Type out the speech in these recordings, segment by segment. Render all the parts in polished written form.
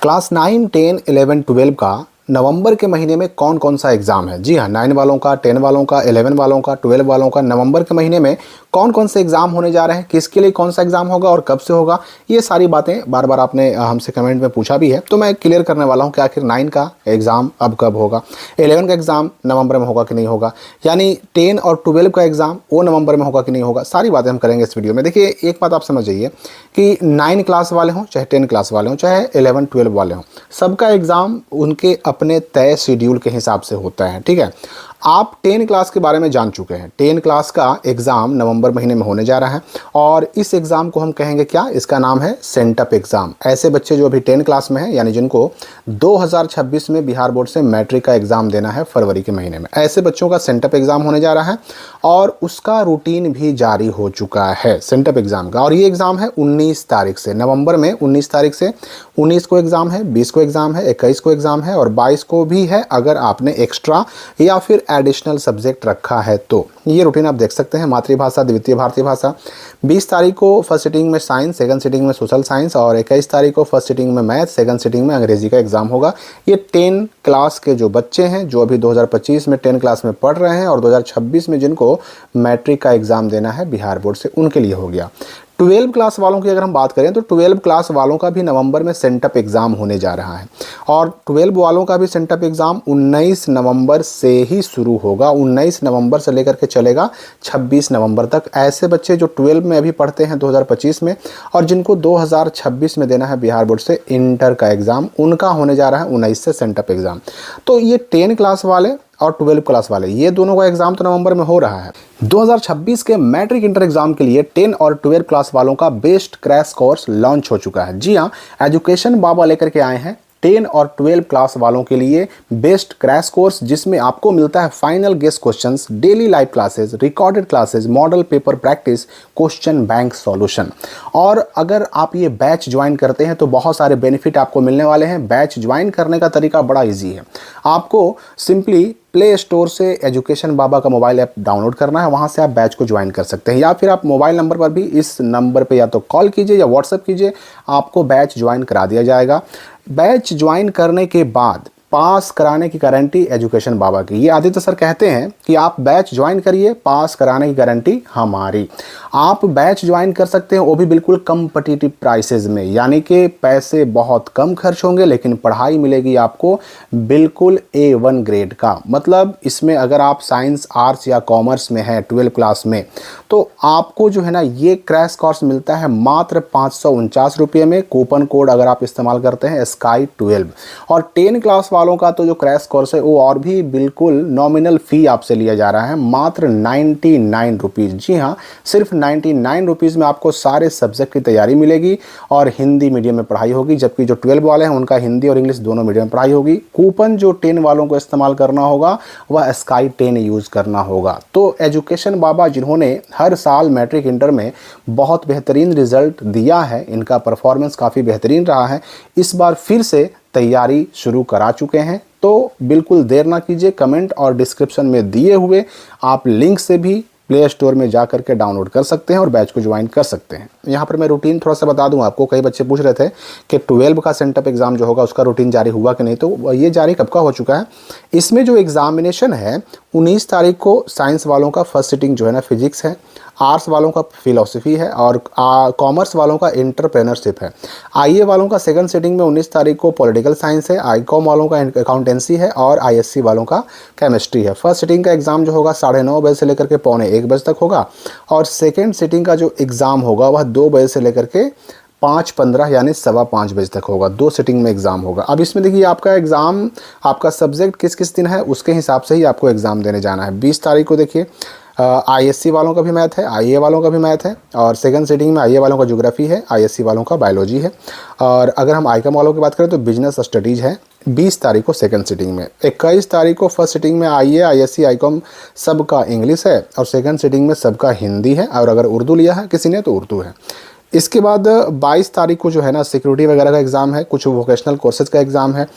Class 9, 10, 11, 12 का नवंबर के महीने में कौन कौन सा एग्ज़ाम है। जी हाँ, 9 वालों का, 10 वालों का, 11 वालों का, 12 वालों का नवंबर के महीने में कौन कौन से एग्ज़ाम होने जा रहे हैं, किसके लिए कौन सा एग्ज़ाम होगा और कब से होगा। ये सारी बातें बार बार आपने हमसे कमेंट में पूछा भी है, तो मैं क्लियर करने वाला हूँ कि आखिर 9 का एग्ज़ाम अब कब होगा, 11 का एग्ज़ाम नवंबर में होगा कि नहीं होगा, यानी 10 और 12 का एग्ज़ाम वो नवंबर में होगा कि नहीं होगा। सारी बातें हम करेंगे इस वीडियो में। देखिए, एक बात आप समझ जाइए कि 9 क्लास वाले हों, चाहे 10 क्लास वाले हों, चाहे 11, 12 वाले हों, सबका एग्ज़ाम उनके अपने तय शेड्यूल के हिसाब से होता है। ठीक है, आप 10 क्लास के बारे में जान चुके हैं। 10 क्लास का एग्ज़ाम नवंबर महीने में होने जा रहा है और इस एग्ज़ाम को हम कहेंगे क्या, इसका नाम है सेंटअप एग्ज़ाम। ऐसे बच्चे जो अभी 10 क्लास में हैं, यानी जिनको 2026 में बिहार बोर्ड से मैट्रिक का एग्ज़ाम देना है फरवरी के महीने में, ऐसे बच्चों का सेंटअप एग्ज़ाम होने जा रहा है और उसका रूटीन भी जारी हो चुका है सेंटअप एग्ज़ाम का। और ये एग्ज़ाम है 19 तारीख से, नवंबर में 19 तारीख से 19 को एग्ज़ाम है, 20 को एग्ज़ाम है, 21 को एग्ज़ाम है और 22 को भी है, अगर आपने एक्स्ट्रा या फिर एडिशनल सब्जेक्ट रखा है तो। ये रूटीन आप देख सकते हैं। मातृभाषा, द्वितीय भारतीय भाषा 20 तारीख को फर्स्ट सिटिंग में साइंस, सेकंड सिटिंग में सोशल साइंस और 21 तारीख को फर्स्ट सिटिंग में मैथ, सेकंड सिटिंग में अंग्रेजी का एग्जाम होगा। ये 10 क्लास के जो बच्चे हैं, जो अभी 2025 में 10 क्लास में पढ़ रहे हैं और 2026 में जिनको मैट्रिक का एग्ज़ाम देना है बिहार बोर्ड से, उनके लिए हो गया। 12 क्लास वालों की अगर हम बात करें तो 12 क्लास वालों का भी नवंबर में सेंटअप एग्ज़ाम होने जा रहा है और 12 वालों का भी सेंटअप एग्ज़ाम 19 नवंबर से ही शुरू होगा। 19 नवंबर से लेकर के चलेगा 26 नवंबर तक। ऐसे बच्चे जो 12 में अभी पढ़ते हैं 2025 में और जिनको 2026 में देना है बिहार बोर्ड से इंटर का एग्ज़ाम, उनका होने जा रहा है 19 से सेंटअप एग्ज़ाम। तो ये 10 क्लास वाले और 12 क्लास वाले, ये दोनों का एग्जाम तो नवंबर में हो रहा है। 2026 के मैट्रिक इंटर एग्जाम के लिए 10 और 12 क्लास वालों का बेस्ट क्रैश कोर्स लॉन्च हो चुका है। जी हाँ, एजुकेशन बाबा लेकर के आए हैं 10 और 12 क्लास वालों के लिए बेस्ट क्रैश कोर्स, जिसमें आपको मिलता है final guest questions, daily live classes, recorded classes, model paper practice, question bank solution. और अगर आप ये बैच ज्वाइन करते हैं तो बहुत सारे बेनिफिट आपको मिलने वाले हैं। बैच ज्वाइन करने का तरीका बड़ा ईजी है। आपको सिंपली प्ले स्टोर से एजुकेशन बाबा का मोबाइल ऐप डाउनलोड करना है, वहाँ से आप बैच को ज्वाइन कर सकते हैं, या फिर आप मोबाइल नंबर पर भी, इस नंबर पे या तो कॉल कीजिए या व्हाट्सएप कीजिए, आपको बैच ज्वाइन करा दिया जाएगा। बैच ज्वाइन करने के बाद पास कराने की गारंटी एजुकेशन बाबा की। ये आदित्य सर कहते हैं कि आप बैच ज्वाइन करिए, पास कराने की गारंटी हमारी। आप बैच ज्वाइन कर सकते हैं, वो भी बिल्कुल कम्पिटिटिव प्राइसेस में, यानी कि पैसे बहुत कम खर्च होंगे लेकिन पढ़ाई मिलेगी आपको बिल्कुल A1 ग्रेड का। मतलब इसमें अगर आप साइंस, आर्ट्स या कॉमर्स में हैं 12 क्लास में, तो आपको जो है ना ये क्रैश कोर्स मिलता है मात्र 549 रुपये में। कूपन कोड अगर आप इस्तेमाल करते हैं SKY12। और 10 क्लास वालों का तो जो क्रैश कोर्स है वो और भी बिल्कुल नॉमिनल फ़ी आपसे लिया जा रहा है, मात्र 99 रुपीज़। जी हाँ, सिर्फ 99 रुपीज़ में आपको सारे सब्जेक्ट की तैयारी मिलेगी और हिंदी मीडियम में पढ़ाई होगी, जबकि जो 12 वाले हैं उनका हिंदी और इंग्लिश दोनों मीडियम में पढ़ाई होगी। कूपन जो 10 वालों को इस्तेमाल करना होगा वह SKY10 यूज़ करना होगा। तो एजुकेशन बाबा जिन्होंने हर साल मैट्रिक इंटर में बहुत बेहतरीन रिजल्ट दिया है, इनका परफॉर्मेंस काफ़ी बेहतरीन रहा है, इस बार फिर से तैयारी शुरू करा चुके हैं। तो बिल्कुल देर ना कीजिए, कमेंट और डिस्क्रिप्शन में दिए हुए आप लिंक से भी प्ले स्टोर में जा करके डाउनलोड कर सकते हैं और बैच को ज्वाइन कर सकते हैं। यहाँ पर मैं रूटीन थोड़ा सा बता दूं आपको। कई बच्चे पूछ रहे थे कि 12 का सेंटअप एग्ज़ाम जो होगा उसका रूटीन जारी हुआ कि नहीं, तो ये जारी कब का हो चुका है। इसमें जो एग्ज़ामिनेशन है 19 तारीख को साइंस वालों का फर्स्ट सिटिंग जो है ना फिजिक्स है, आर्ट्स वालों का फिलॉसफी है और कॉमर्स वालों का एंटरप्रेन्योरशिप है। आईए वालों का सेकंड सिटिंग में 19 तारीख को पॉलिटिकल साइंस है, आईकॉम वालों का अकाउंटेंसी है और आईएससी वालों का केमिस्ट्री है। फर्स्ट सिटिंग का एग्ज़ाम जो होगा 9:30 बजे से लेकर के 12:45 बजे तक होगा और सेकेंड सिटिंग का जो एग्ज़ाम होगा वह 2 बजे से लेकर के 5:15 यानी 5:15 बजे तक होगा। 2 सिटिंग में एग्ज़ाम होगा। अब इसमें देखिए आपका एग्ज़ाम, आपका सब्जेक्ट किस किस दिन है उसके हिसाब से ही आपको एग्ज़ाम देने जाना है। 20 तारीख को देखिए आईएससी वालों का भी मैथ है, आईए वालों का भी मैथ है और सेकंड सिटिंग में आईए वालों का ज्योग्राफी है, आईएससी वालों का बायोलॉजी है। और अगर हम आईकॉम वालों की बात करें तो बिजनेस स्टडीज़ है 20 तारीख को सेकंड सिटिंग में। 21 तारीख को फर्स्ट सिटिंग में आईए, आईएससी, आईकॉम सबका इंग्लिश है और सेकंड सिटिंग में सबका हिंदी है और अगर उर्दू लिया है किसी ने तो उर्दू है। इसके बाद 22 तारीख को जो है ना सिक्योरिटी वगैरह का एग्ज़ाम है, कुछ वोकेशनल कोर्सेज का एग्ज़ाम है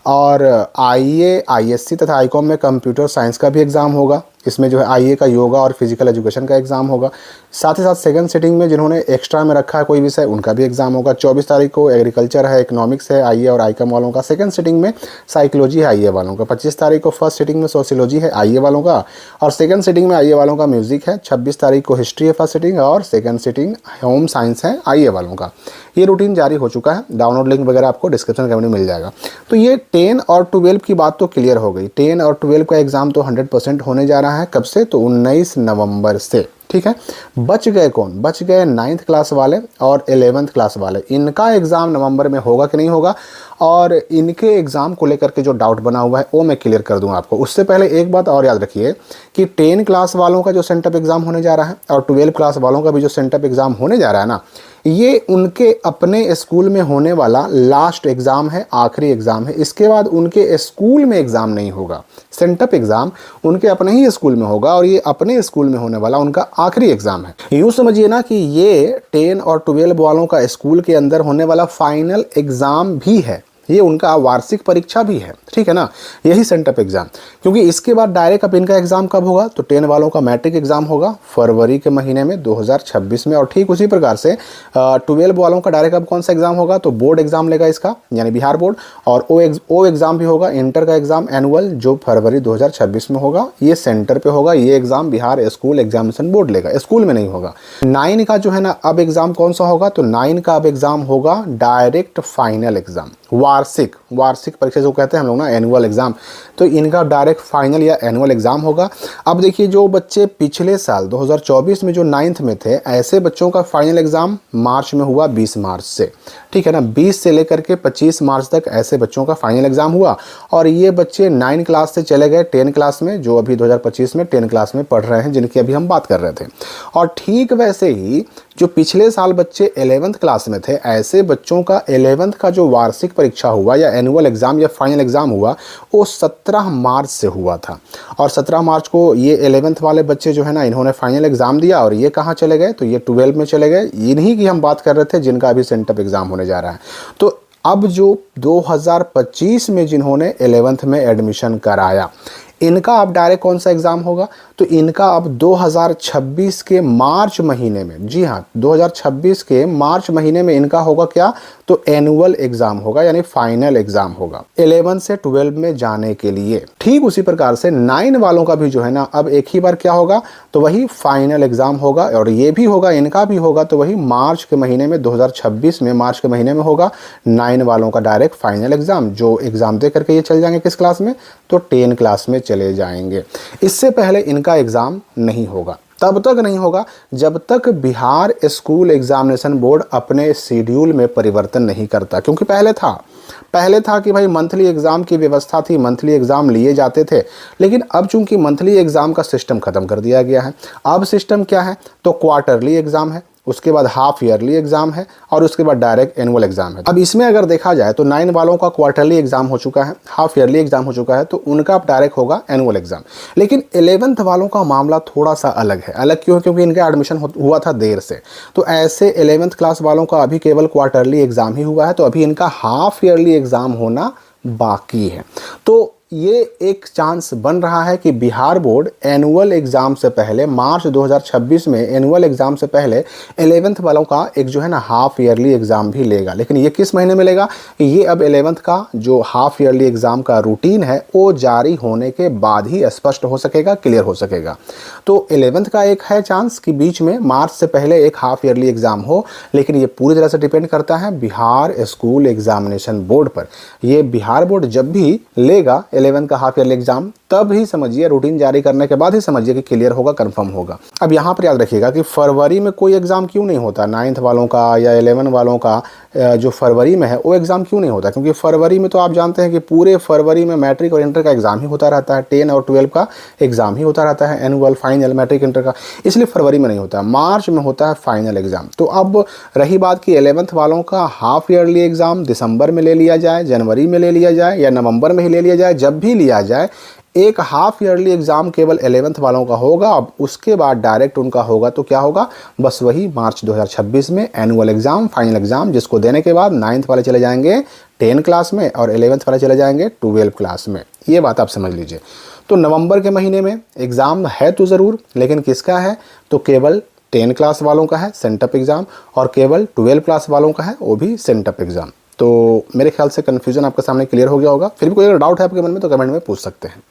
और आईए, आईएससी तथा आईकॉम में कंप्यूटर साइंस का भी एग्ज़ाम होगा। इसमें जो है आईए का योगा और फिजिकल एजुकेशन का एग्ज़ाम होगा। साथ ही साथ सेकंड सिटिंग में जिन्होंने एक्स्ट्रा में रखा है कोई विषय, उनका भी एग्ज़ाम होगा। 24 तारीख को एग्रीकल्चर है, इकोनॉमिक्स है आईए और आईकॉम वालों का। सेकंड सिटिंग में साइकोलॉजी है आईए वालों का। 25 तारीख को फर्स्ट सिटिंग में सोशियोलॉजी है आईए वालों का, और सेकंड सिटिंग में आईए वालों का म्यूज़िक है। 26 तारीख को हिस्ट्री है फर्स्ट सिटिंग, और सेकंड सिटिंग होम साइंस है आईए वालों का। ये रूटीन जारी हो चुका है, डाउनलोड लिंक वगैरह आपको डिस्क्रिप्शन कमेंट में मिल जाएगा। तो ये 10 और 12 की बात तो क्लियर हो गई। 10 और 12 का एग्ज़ाम तो 100% होने जा रहा है। कब से? तो 19 नवंबर से। ठीक है, बच गए कौन? बच गए 9th क्लास वाले और 11th क्लास वाले। इनका एग्ज़ाम नवंबर में होगा कि नहीं होगा, और इनके एग्ज़ाम को लेकर के जो डाउट बना हुआ है वो मैं क्लियर कर दूं आपको। उससे पहले एक बात और याद रखिए कि 10 क्लास वालों का जो सेंटअप एग्ज़ाम होने जा रहा है और 12 क्लास वालों का भी जो सेंटअप एग्ज़ाम होने जा रहा है ना, ये उनके अपने स्कूल में होने वाला लास्ट एग्ज़ाम है, आखिरी एग्ज़ाम है। इसके बाद उनके स्कूल में एग्ज़ाम नहीं होगा। सेंटअप एग्ज़ाम उनके अपने ही स्कूल में होगा, और ये अपने स्कूल में होने वाला उनका आखिरी एग्ज़ाम है। यूँ समझिए ना कि ये 10 और 12 वालों का स्कूल के अंदर होने वाला फाइनल एग्ज़ाम भी है, ये उनका वार्षिक परीक्षा भी है। ठीक है ना, यही सेंटअप एग्ज़ाम। क्योंकि इसके बाद डायरेक्ट अब इनका एग्ज़ाम कब होगा? तो 10 वालों का मैट्रिक एग्ज़ाम होगा फरवरी के महीने में 2026 में, और ठीक उसी प्रकार से 12 वालों का डायरेक्ट अब कौन सा एग्ज़ाम होगा? तो बोर्ड एग्ज़ाम लेगा इसका, यानी बिहार बोर्ड, और ओ एग्ज़ाम भी होगा, इंटर का एग्ज़ाम एनुअल, जो फरवरी 2026 में होगा। ये सेंटर पे होगा, ये exam Bihar school examination board लेगा, स्कूल में नहीं होगा। 9 का जो है ना अब एग्ज़ाम कौन सा होगा? तो 9 का अब एग्ज़ाम होगा डायरेक्ट फाइनल एग्ज़ाम, वार्षिक परीक्षा जो कहते हैं हम लोग ना, एनुअल एग्ज़ाम। तो इनका डायरेक्ट फाइनल या एनुअल एग्ज़ाम होगा। अब देखिए, जो बच्चे पिछले साल 2024 में जो 9th में थे, ऐसे बच्चों का फाइनल एग्ज़ाम मार्च में हुआ, 20 मार्च से। ठीक है ना, 20 से लेकर के 25 मार्च तक ऐसे बच्चों का फाइनल एग्ज़ाम हुआ, और ये बच्चे 9 क्लास से चले गए 10 क्लास में, जो अभी 2025 में 10 क्लास में पढ़ रहे हैं, जिनकी अभी हम बात कर रहे थे। और ठीक वैसे ही जो पिछले साल बच्चे 11th क्लास में थे, ऐसे बच्चों का 11th का जो वार्षिक परीक्षा हुआ या एनुअल एग्ज़ाम या फाइनल एग्ज़ाम हुआ, वो 17 मार्च से हुआ था। और 17 मार्च को ये 11th वाले बच्चे जो है ना, इन्होंने फाइनल एग्ज़ाम दिया, और ये कहाँ चले गए? तो ये 12 में चले गए। इन्हीं की हम बात कर रहे थे जिनका अभी सेंटअप एग्ज़ाम होने जा रहा है। तो अब जो 2025 में जिन्होंने 11th में एडमिशन कराया, इनका अब डायरेक्ट कौन सा एग्ज़ाम होगा? तो इनका अब 2026 के मार्च महीने में, जी हाँ, 2026 के मार्च महीने में इनका होगा क्या? तो एनुअल एग्ज़ाम होगा, यानी फाइनल एग्ज़ाम होगा 11 से 12 में जाने के लिए। ठीक उसी प्रकार से 9 वालों का भी जो है ना, अब एक ही बार क्या होगा? तो वही फाइनल एग्ज़ाम होगा, और ये भी होगा, इनका भी होगा, तो वही मार्च के महीने में, 2026 में मार्च के महीने में होगा 9 वालों का डायरेक्ट फाइनल एग्ज़ाम, जो एग्ज़ाम दे करके ये चल जाएंगे किस क्लास में? तो 10 क्लास में चले जाएंगे। इससे पहले इनका एग्ज़ाम नहीं होगा। तब तक नहीं होगा जब तक बिहार स्कूल एग्जामिनेशन बोर्ड अपने शेड्यूल में परिवर्तन नहीं करता। क्योंकि पहले था कि भाई मंथली एग्ज़ाम की व्यवस्था थी, मंथली एग्ज़ाम लिए जाते थे, लेकिन अब चूंकि मंथली एग्ज़ाम का सिस्टम ख़त्म कर दिया गया है। अब सिस्टम क्या है? तो क्वार्टरली एग्ज़ाम है, उसके बाद हाफ ईयरली एग्ज़ाम है, और उसके बाद डायरेक्ट एनुअल एग्ज़ाम है। अब इसमें अगर देखा जाए तो 9 वालों का क्वार्टरली एग्ज़ाम हो चुका है, हाफ ईयरली एग्ज़ाम हो चुका है, तो उनका अब डायरेक्ट होगा एनुअल एग्ज़ाम। लेकिन 11th वालों का मामला थोड़ा सा अलग है। अलग क्यों? क्योंकि इनका एडमिशन हुआ था देर से। तो ऐसे 11th क्लास वालों का अभी केवल क्वार्टरली एग्ज़ाम ही हुआ है, तो अभी इनका हाफ ईयरली एग्ज़ाम होना बाकी है। तो ये एक चांस बन रहा है कि बिहार बोर्ड एनुअल एग्ज़ाम से पहले, मार्च 2026 में एनुअल एग्ज़ाम से पहले 11th वालों का एक जो है ना हाफ ईयरली एग्ज़ाम भी लेगा। लेकिन ये किस महीने में लेगा? ये अब 11th का जो हाफ ईयरली एग्ज़ाम का रूटीन है वो जारी होने के बाद ही स्पष्ट हो सकेगा, क्लियर हो सकेगा। तो 11th का एक है चांस कि बीच में मार्च से पहले एक हाफ ईयरली एग्ज़ाम हो, लेकिन ये पूरी तरह से डिपेंड करता है बिहार स्कूल एग्जामिनेशन बोर्ड पर। ये बिहार बोर्ड जब भी लेगा 11 का हाफ ईयरली एग्जाम, तब ही समझिए, रूटीन जारी करने के बाद ही समझिए कि क्लियर होगा, कंफर्म होगा। अब यहाँ पर याद रखिएगा कि फरवरी में कोई एग्ज़ाम क्यों नहीं होता 9th वालों का या 11 वालों का, जो फरवरी में है वो एग्ज़ाम क्यों नहीं होता? क्योंकि फरवरी में तो आप जानते हैं कि पूरे फरवरी में मैट्रिक और इंटर का एग्ज़ाम ही होता रहता है, 10 और 12 का एग्ज़ाम ही होता रहता है, एनुअल, फाइनल, मैट्रिक, इंटर का। इसलिए फरवरी में नहीं होता, मार्च में होता है फाइनल एग्ज़ाम। तो अब रही बात कि 11th वालों का हाफ ईयरली एग्ज़ाम दिसंबर में ले लिया जाए, जनवरी में ले लिया जाए, या नवंबर में ही ले लिया जाए, जब भी लिया जाए, एक हाफ ईयरली एग्ज़ाम केवल 11th वालों का होगा। अब उसके बाद डायरेक्ट उनका होगा तो क्या होगा? बस वही मार्च 2026 में एनुअल एग्ज़ाम, फाइनल एग्ज़ाम, जिसको देने के बाद 9th वाले चले जाएंगे 10 क्लास में और 11th वाले चले जाएंगे 12 क्लास में। ये बात आप समझ लीजिए। तो नवंबर के महीने में एग्ज़ाम है तो ज़रूर, लेकिन किसका है, तो केवल 10 क्लास वालों का है सेंटअप एग्ज़ाम, और केवल 12 क्लास वालों का है वो भी सेंटअप एग्ज़ाम। तो मेरे ख्याल से कन्फ्यूजन आपके सामने क्लियर हो गया होगा। फिर भी कोई अगर डाउट है आपके मन में तो कमेंट में पूछ सकते हैं।